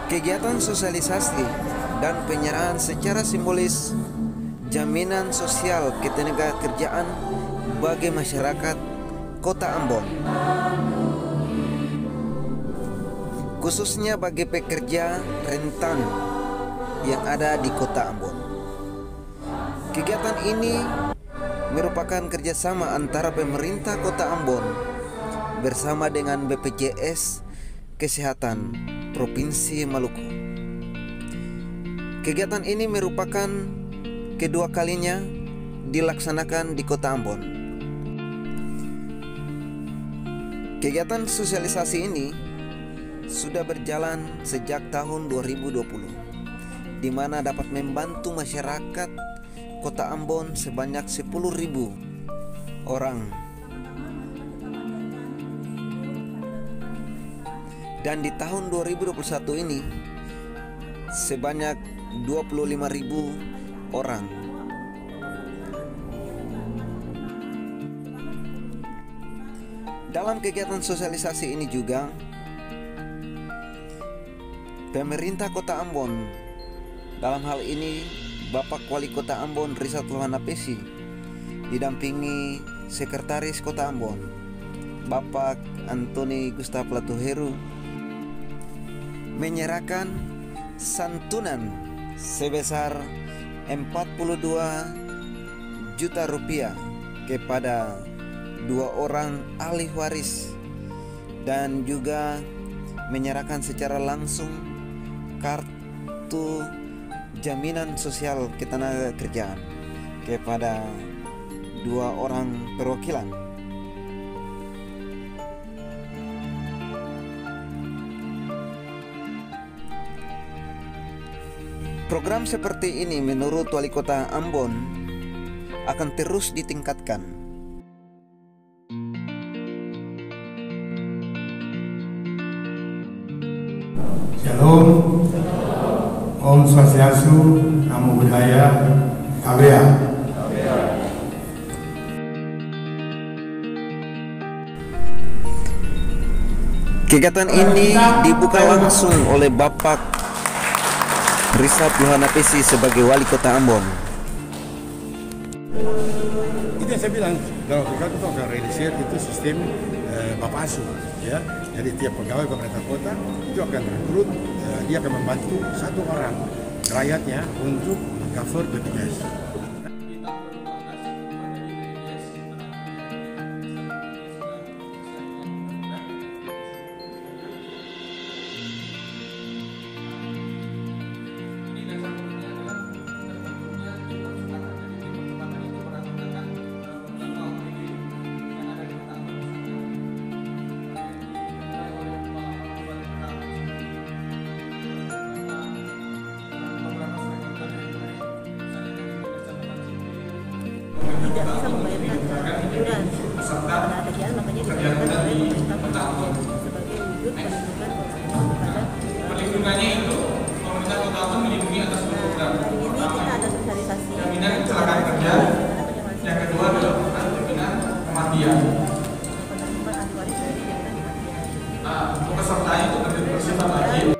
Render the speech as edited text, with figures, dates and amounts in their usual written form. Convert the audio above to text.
Kegiatan sosialisasi dan penyerahan secara simbolis jaminan sosial ketenagakerjaan bagi masyarakat Kota Ambon, khususnya bagi pekerja rentan yang ada di Kota Ambon. Kegiatan ini merupakan kerjasama antara pemerintah Kota Ambon bersama dengan BPJS Kesehatan Provinsi Maluku. Kegiatan ini merupakan kedua kalinya dilaksanakan di Kota Ambon. Kegiatan sosialisasi ini sudah berjalan sejak tahun 2020, di mana dapat membantu masyarakat Kota Ambon sebanyak 10.000 orang. Dan di tahun 2021 ini sebanyak 25.000 orang. Dalam kegiatan sosialisasi ini juga pemerintah Kota Ambon, dalam hal ini Bapak Wali Kota Ambon Rizat Lohana Pesi, didampingi Sekretaris Kota Ambon Bapak Antoni Gustaf Latuheru, menyerahkan santunan sebesar 42 juta rupiah kepada 2 orang ahli waris, dan juga menyerahkan secara langsung kartu jaminan sosial ketenagakerjaan kepada 2 orang perwakilan. Program seperti ini menurut Wali Kota Ambon akan terus ditingkatkan. Shalom, Om Swastiastu, Namo Buddhaya, Kabea. Kegiatan ini dibuka langsung oleh Bapak Rizat Lohana Pesi sebagai Wali Kota Ambon. Itu yang saya bilang, kalau kita akan realisir itu sistem Bapak Asuh, ya. Jadi tiap pegawai pemerintah kota itu akan rekrut, dia akan membantu 1 orang rakyatnya untuk cover BPJS. Tidak bisa membayarkan iuran pada kerjaan, makanya dibayarkan oleh pemerintah Kota Ambon sebagai wujud perlindungan kepada perlindungannya itu pemerintah Kota Ambon melindungi atas program. Hari ini kita ada sosialisasi Jaminan kecelakaan kerja. Yang kedua adalah jaminan kematian. penerimaan ahli waris dari jaminan kematian. Pesertanya itu bersifat wajib.